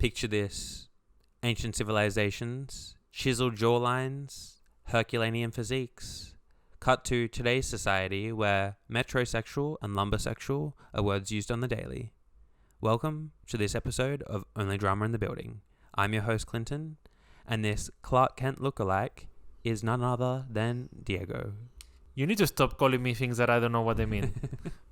Picture this: ancient civilizations, chiseled jawlines, Herculanean physiques. Cut to today's society where metrosexual and lumbersexual are words used on the daily. Welcome to this episode of Only Drama in the Building. I'm your host Clinton, and this Clark Kent lookalike is none other than Diego. You need to stop calling me things that I don't know what they mean.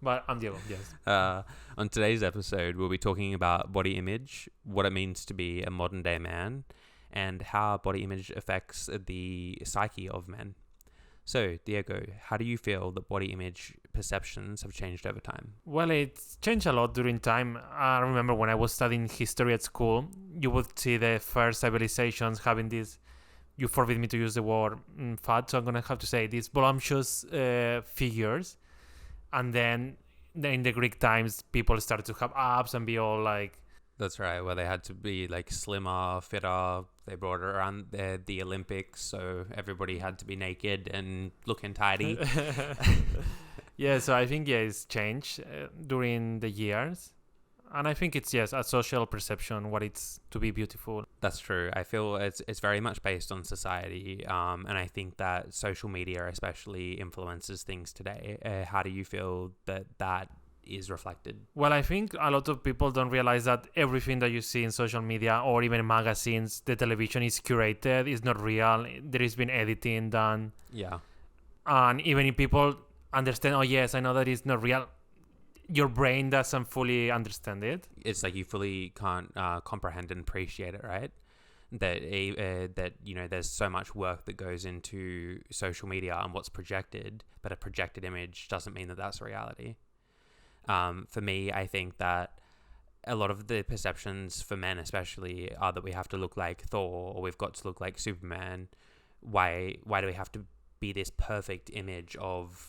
But I'm Diego, yes. On today's episode, we'll be talking about body image, what it means to be a modern day man, and how body image affects the psyche of men. So, Diego, how do you feel that body image perceptions have changed over time? Well, it's changed a lot during time. I remember when I was studying history at school, you would see the first civilizations having this, you forbid me to use the word fat, so I'm going to have to say these voluptuous figures. And then in the Greek times, people started to have abs and be all like... That's right, where they had to be like slimmer, fitter. They brought it around the Olympics, so everybody had to be naked and looking tidy. Yeah, so I think, it's changed during the years. And I think it's, a social perception, what it's to be beautiful. That's true. I feel it's very much based on society. And I think that social media especially influences things today. How do you feel that is reflected? Well, I think a lot of people don't realize that everything that you see in social media or even magazines, the television is curated, it's not real. There has been editing done. Yeah. And even if people understand, oh yes, I know that it's not real, your brain doesn't fully understand it. It's like you fully can't comprehend and appreciate it, right? That there's so much work that goes into social media and what's projected, but a projected image doesn't mean that that's reality. For me, I think that a lot of the perceptions for men especially are that we have to look like Thor or we've got to look like Superman. Why do we have to be this perfect image of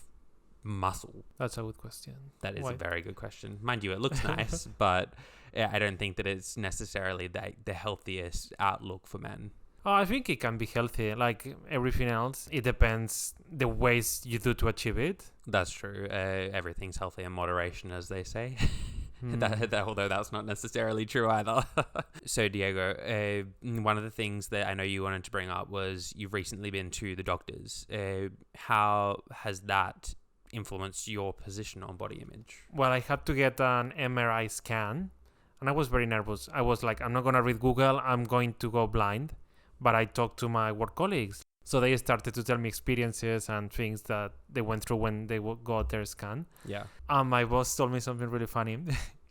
muscle? That's a good question. That is a very good question. Mind you, it looks nice, but I don't think that it's necessarily the healthiest outlook for men. Oh, I think it can be healthy. Like everything else, it depends the ways you do to achieve it. That's true. Everything's healthy in moderation, as they say. Although that's not necessarily true either. So, Diego, one of the things that I know you wanted to bring up was you've recently been to the doctors. How has that influenced your position on body image? Well, I had to get an MRI scan, and I was very nervous. I was like, I'm not going to read Google. I'm going to go blind. But I talked to my work colleagues. So they started to tell me experiences and things that they went through when they got their scan. Yeah. My boss told me something really funny.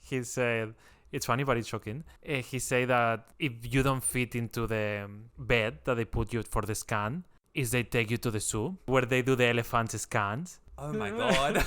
He said, it's funny, but it's shocking. He said that if you don't fit into the bed that they put you for the scan, is they take you to the zoo where they do the elephant scans. Oh my God.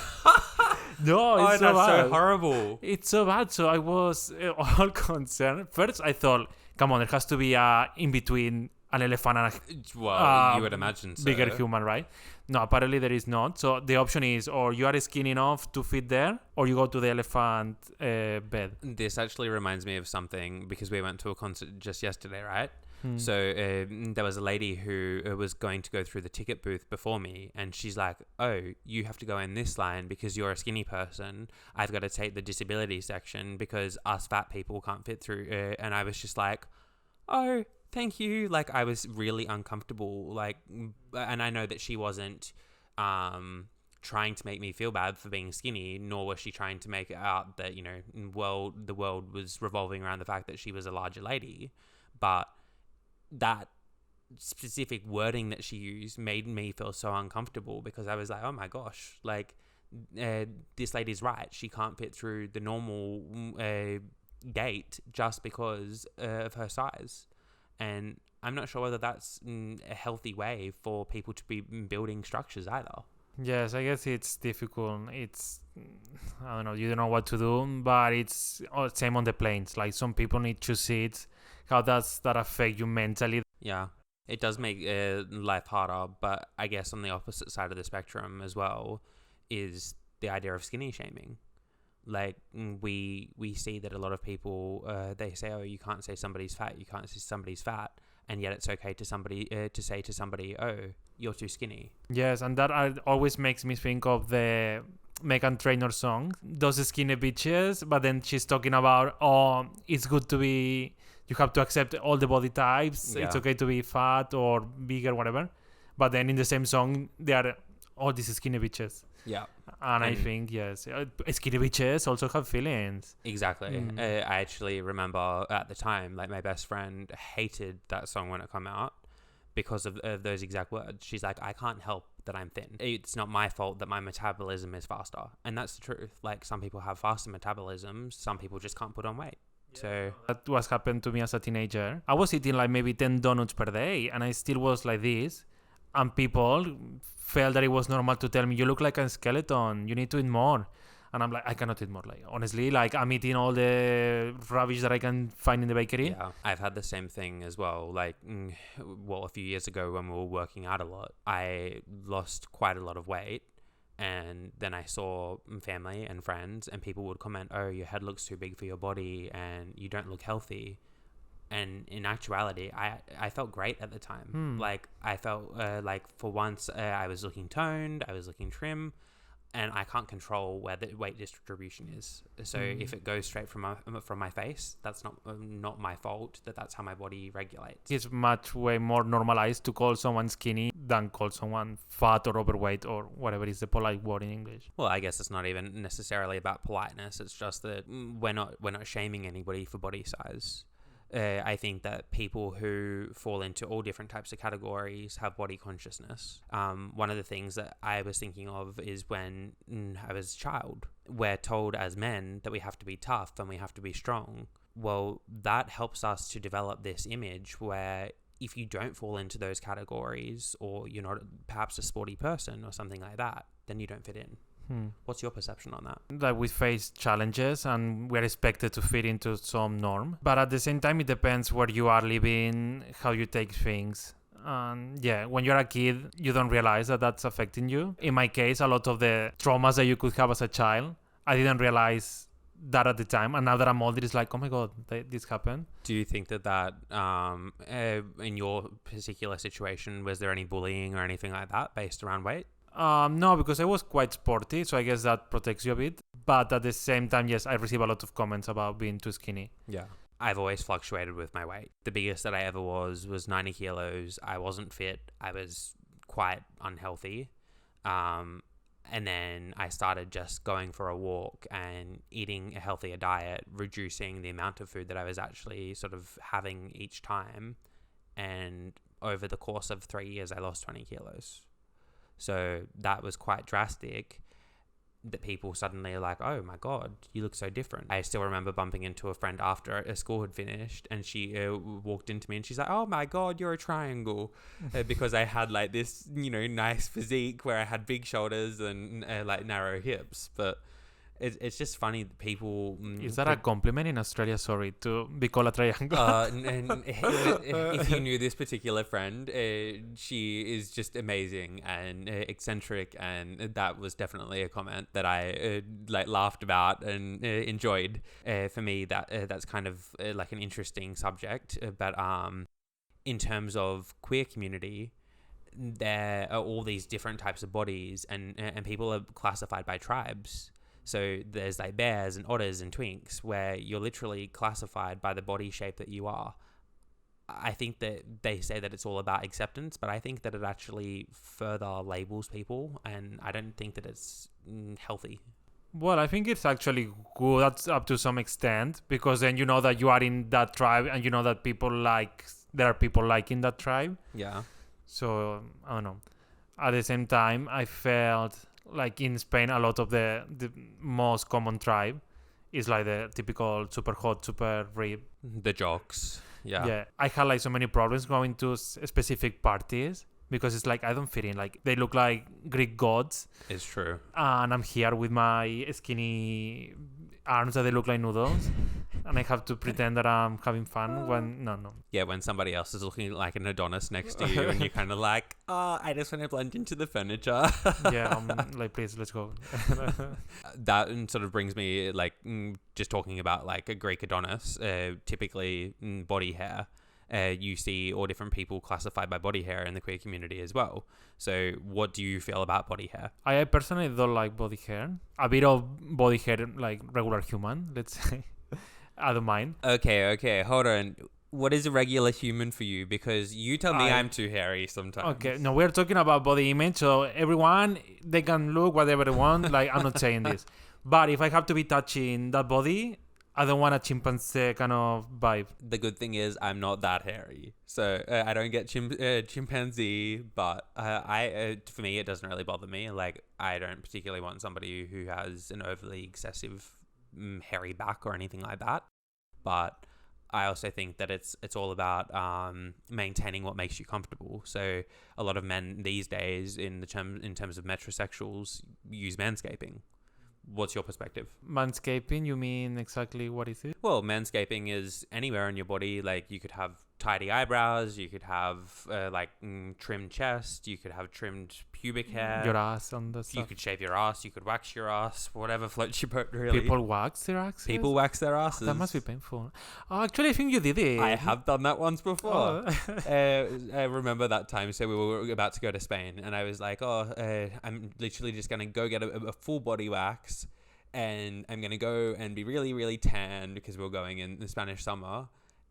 No, it's so bad. So horrible. It's so bad. So I was all concerned. First, I thought, come on, there has to be in between an elephant and you would imagine so. Bigger human, right? No, apparently there is not. So the option is, or you are skinny enough to fit there, or you go to the elephant bed. This actually reminds me of something because we went to a concert just yesterday, right? So there was a lady who was going to go through the ticket booth before me, and she's like, oh, you have to go in this line because you're a skinny person. I've got to take the disability section because us fat people can't fit through. And I was just like, oh, thank you. Like, I was really uncomfortable. Like, and I know that she wasn't trying to make me feel bad for being skinny, nor was she trying to make it out that, the world was revolving around the fact that she was a larger lady. But that specific wording that she used made me feel so uncomfortable because I was like, oh my gosh, like this lady's right. She can't fit through the normal gate just because of her size. And I'm not sure whether that's a healthy way for people to be building structures either. Yes, I guess it's difficult. It's, I don't know, you don't know what to do, but it's same on the planes. Like some people need to see it. How does that affect you mentally? Yeah, it does make life harder, but I guess on the opposite side of the spectrum as well is the idea of skinny shaming. Like we see that a lot of people, they say, oh, you can't say somebody's fat, you can't say somebody's fat, and yet it's okay to say to somebody, oh, you're too skinny. Yes, and that always makes me think of the Meghan Trainor song, those skinny bitches, but then she's talking about, oh, it's good to be you have to accept all the body types. Yeah. It's okay to be fat or big or whatever. But then in the same song, they are all these skinny bitches. Yeah. And I think, yes, skinny bitches also have feelings. Exactly. I actually remember at the time, like my best friend hated that song when it came out because of those exact words. She's like, I can't help that I'm thin. It's not my fault that my metabolism is faster. And that's the truth. Like, some people have faster metabolisms. Some people just can't put on weight. So that was happened to me as a teenager. I was eating like maybe 10 donuts per day and I still was like this. And people felt that it was normal to tell me, you look like a skeleton, you need to eat more. And I'm like, I cannot eat more. Like, honestly, like, I'm eating all the rubbish that I can find in the bakery. Yeah, I've had the same thing as well. Like, a few years ago when we were working out a lot, I lost quite a lot of weight. And then I saw family and friends and people would comment, oh, your head looks too big for your body and you don't look healthy. And in actuality, I felt great at the time. Like, I felt like for once I was looking toned, I was looking trim, and I can't control where the weight distribution is. So if it goes straight from my face, that's not my fault. That's how my body regulates. It's much way more normalized to call someone skinny than call someone fat or overweight or whatever is the polite word in English. Well, I guess it's not even necessarily about politeness. It's just that we're not shaming anybody for body size. I think that people who fall into all different types of categories have body consciousness. One of the things that I was thinking of is when I was a child, we're told as men that we have to be tough and we have to be strong. Well, that helps us to develop this image where if you don't fall into those categories or you're not perhaps a sporty person or something like that, then you don't fit in. What's your perception on that? That we face challenges and we're expected to fit into some norm. But at the same time, it depends where you are living, how you take things. And yeah, when you're a kid, you don't realize that that's affecting you. In my case, a lot of the traumas that you could have as a child, I didn't realize that at the time. And now that I'm older, it's like, oh my God, this happened. Do you think that in your particular situation, was there any bullying or anything like that based around weight? No, because I was quite sporty, so I guess that protects you a bit. But at the same time, yes, I receive a lot of comments about being too skinny. Yeah. I've always fluctuated with my weight. The biggest that I ever was 90 kilos. I wasn't fit. I was quite unhealthy. And then I started just going for a walk and eating a healthier diet, reducing the amount of food that I was actually sort of having each time. And over the course of 3 years, I lost 20 kilos. So that was quite drastic, that people suddenly are like, oh my God, you look so different. I still remember bumping into a friend after a school had finished and she walked into me and she's like, oh my God, you're a triangle. Because I had like this, nice physique where I had big shoulders and like narrow hips. But it's just funny that people... Is that a compliment in Australia, sorry, to be called a triangle? And if you knew this particular friend, she is just amazing and eccentric, and that was definitely a comment that I laughed about and enjoyed. For me, that's kind of like an interesting subject. But in terms of queer community, there are all these different types of bodies, and people are classified by tribes. So there's like bears and otters and twinks where you're literally classified by the body shape that you are. I think that they say that it's all about acceptance, but I think that it actually further labels people, and I don't think that it's healthy. Well, I think it's actually good up to some extent, because then you know that you are in that tribe and you know that there are people like in that tribe. Yeah. So, I don't know. At the same time, I felt like in Spain, a lot of the most common tribe is like the typical super hot, super rib. The jocks. Yeah. Yeah. I had like so many problems going to specific parties because it's like I don't fit in. Like they look like Greek gods. It's true. And I'm here with my skinny arms that they look like noodles. And I have to pretend that I'm having fun when no. Yeah, when somebody else is looking like an Adonis next to you and you're kind of like, I just want to blend into the furniture. Yeah, like, please, let's go. That sort of brings me, like, just talking about, like, a Greek Adonis, typically body hair. You see all different people classified by body hair in the queer community as well. So what do you feel about body hair? I personally don't like body hair. A bit of body hair, like regular human, let's say. I don't mind. Okay, hold on. What is a regular human for you? Because you tell me I'm too hairy sometimes. Okay, no, we're talking about body image, so everyone, they can look whatever they want. Like, I'm not saying this. But if I have to be touching that body, I don't want a chimpanzee kind of vibe. The good thing is I'm not that hairy. So I don't get chimpanzee, but for me, it doesn't really bother me. Like, I don't particularly want somebody who has an overly excessive hairy back or anything like that. But I also think that it's all about maintaining what makes you comfortable. So a lot of men these days, in terms of metrosexuals, use manscaping. What's your perspective? Manscaping, you mean exactly what is it? Well, manscaping is anywhere on your body. Like, you could have tidy eyebrows, you could have trimmed chest, you could have trimmed pubic hair, your ass and the stuff. You could shave your ass, you could wax your ass, whatever floats your boat, really. People wax their asses? People wax their asses. That must be painful. Oh, actually, I think you did it. I have done that once before. I remember that time. So we were about to go to Spain, and I was like, I'm literally just going to go get a full body wax, and I'm going to go and be really, really tan because we're going in the Spanish summer.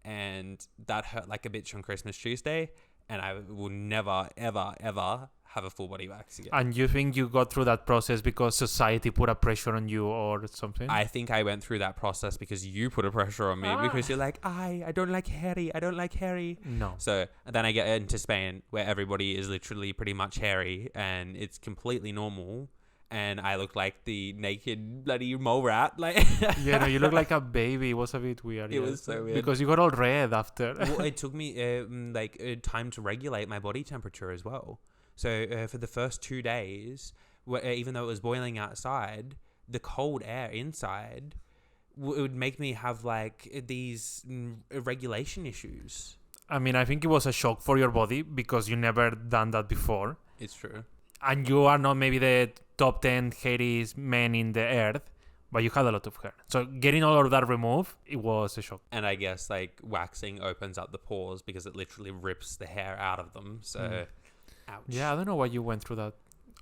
And that hurt like a bitch on Christmas Tuesday, and I will never, ever, ever have a full body wax again. And you think you got through that process because society put a pressure on you or something? I think I went through that process because you put a pressure on me because you're like, I don't like hairy. No. So then I get into Spain where everybody is literally pretty much hairy and it's completely normal. And I looked like the naked bloody mole rat. Like, yeah, no, you look like a baby. It was a bit weird. It was so weird. Because you got all red after. Well, it took me time to regulate my body temperature as well. So for the first 2 days, even though it was boiling outside, the cold air inside would make me have like these regulation issues. I mean, I think it was a shock for your body because you never done that before. It's true. And you are not maybe the top 10 hairiest men in the earth, but you had a lot of hair. So getting all of that removed, it was a shock. And I guess like waxing opens up the pores because it literally rips the hair out of them. So, ouch. Yeah, I don't know why you went through that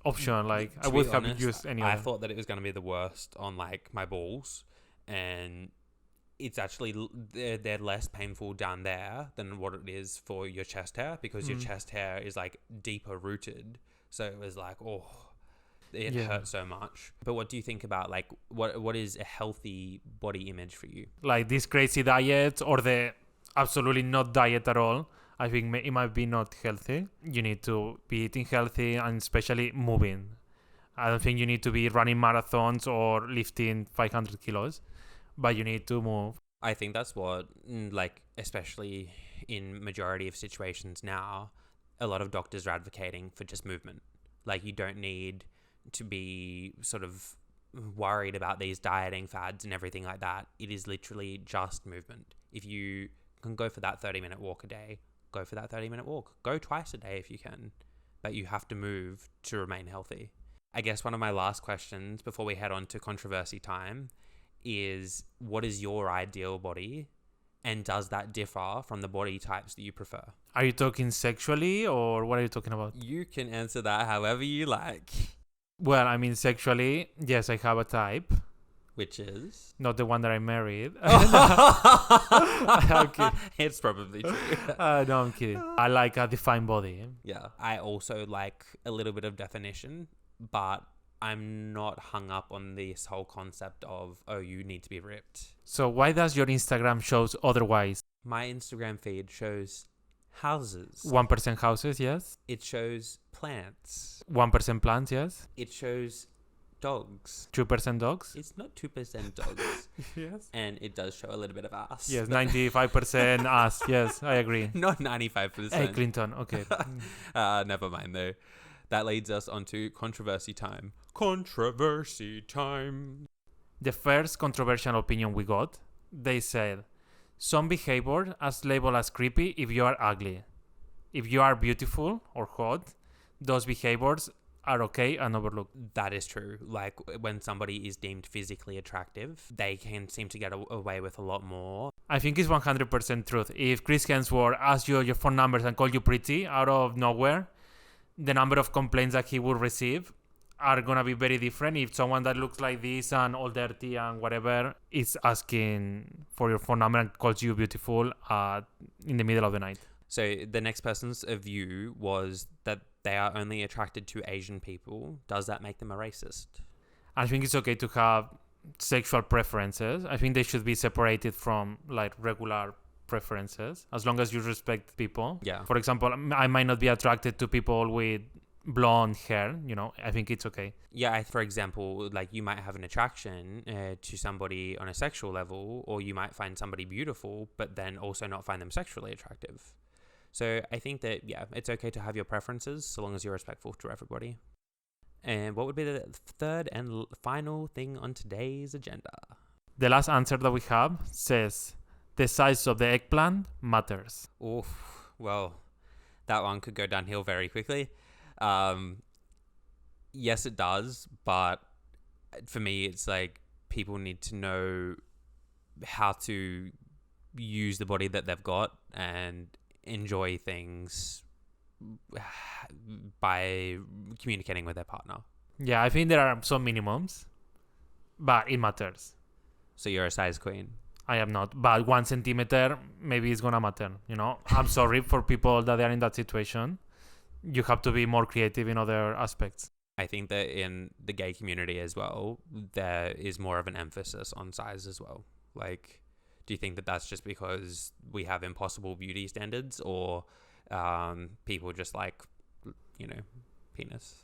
option. Like, I would have used any other. I thought that it was going to be the worst on like my balls, and it's actually they're less painful down there than what it is for your chest hair because your chest hair is like deeper rooted. So it was like, it hurt so much. But what do you think about like what is a healthy body image for you? Like this crazy diet or the absolutely not diet at all. I think it might be not healthy. You need to be eating healthy and especially moving. I don't think you need to be running marathons or lifting 500 kilos, but you need to move. I think that's what, like, especially in majority of situations now, a lot of doctors are advocating for just movement. Like, you don't need to be sort of worried about these dieting fads and everything like that. It is literally just movement. If you can go for that 30-minute walk a day, go for that 30-minute walk. Go twice a day if you can. But you have to move to remain healthy. I guess one of my last questions before we head on to controversy time is, what is your ideal body? And does that differ from the body types that you prefer? Are you talking sexually or what are you talking about? You can answer that however you like. Well, I mean, sexually, yes, I have a type. Which is? Not the one that I married. Okay. It's probably true. No, I'm kidding. I like a defined body. Yeah. I also like a little bit of definition, but I'm not hung up on this whole concept of, you need to be ripped. So why does your Instagram shows otherwise? My Instagram feed shows houses. 1% houses, yes. It shows plants. 1% plants, yes. It shows dogs. 2% dogs. It's not 2% dogs. Yes. And it does show a little bit of ass. Yes, 95% ass. Yes, I agree. Not 95%. Hey, Clinton. Okay. Never mind though. That leads us on to controversy time. Controversy time. The first controversial opinion we got, they said, some behavior as labeled as creepy if you are ugly. If you are beautiful or hot, those behaviors are okay and overlooked. That is true. Like, when somebody is deemed physically attractive, they can seem to get away with a lot more. I think it's 100% truth. If Chris Hemsworth asked you your phone numbers and called you pretty out of nowhere, the number of complaints that he would receive, are gonna be very different if someone that looks like this and all dirty and whatever is asking for your phone number and calls you beautiful in the middle of the night. So the next person's view was that they are only attracted to Asian people. Does that make them a racist? I think it's okay to have sexual preferences. I think they should be separated from like regular preferences as long as you respect people. Yeah. For example, I might not be attracted to people with blonde hair, I think it's okay. Yeah, for example, like you might have an attraction to somebody on a sexual level, or you might find somebody beautiful, but then also not find them sexually attractive. So I think that, yeah, it's okay to have your preferences so long as you're respectful to everybody. And what would be the third and final thing on today's agenda? The last answer that we have says, the size of the eggplant matters. Oof, well, that one could go downhill very quickly. Yes, it does, but for me, it's like people need to know how to use the body that they've got and enjoy things by communicating with their partner. Yeah, I think there are some minimums, but it matters. So you're a size queen. I am not, but 1 centimeter maybe it's gonna matter. I'm sorry for people that are in that situation. You have to be more creative in other aspects. I think that in the gay community as well, there is more of an emphasis on size as well. Like, do you think that that's just because we have impossible beauty standards, or people just like, penis?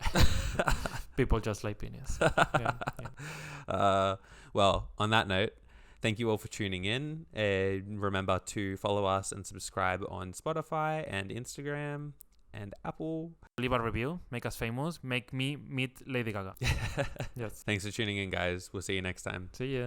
People just like penis. Well, on that note, thank you all for tuning in. Remember to follow us and subscribe on Spotify and Instagram and Apple. Leave a review, make us famous, make me meet Lady Gaga. Yes. Thanks for tuning in, guys. We'll see you next time. See ya.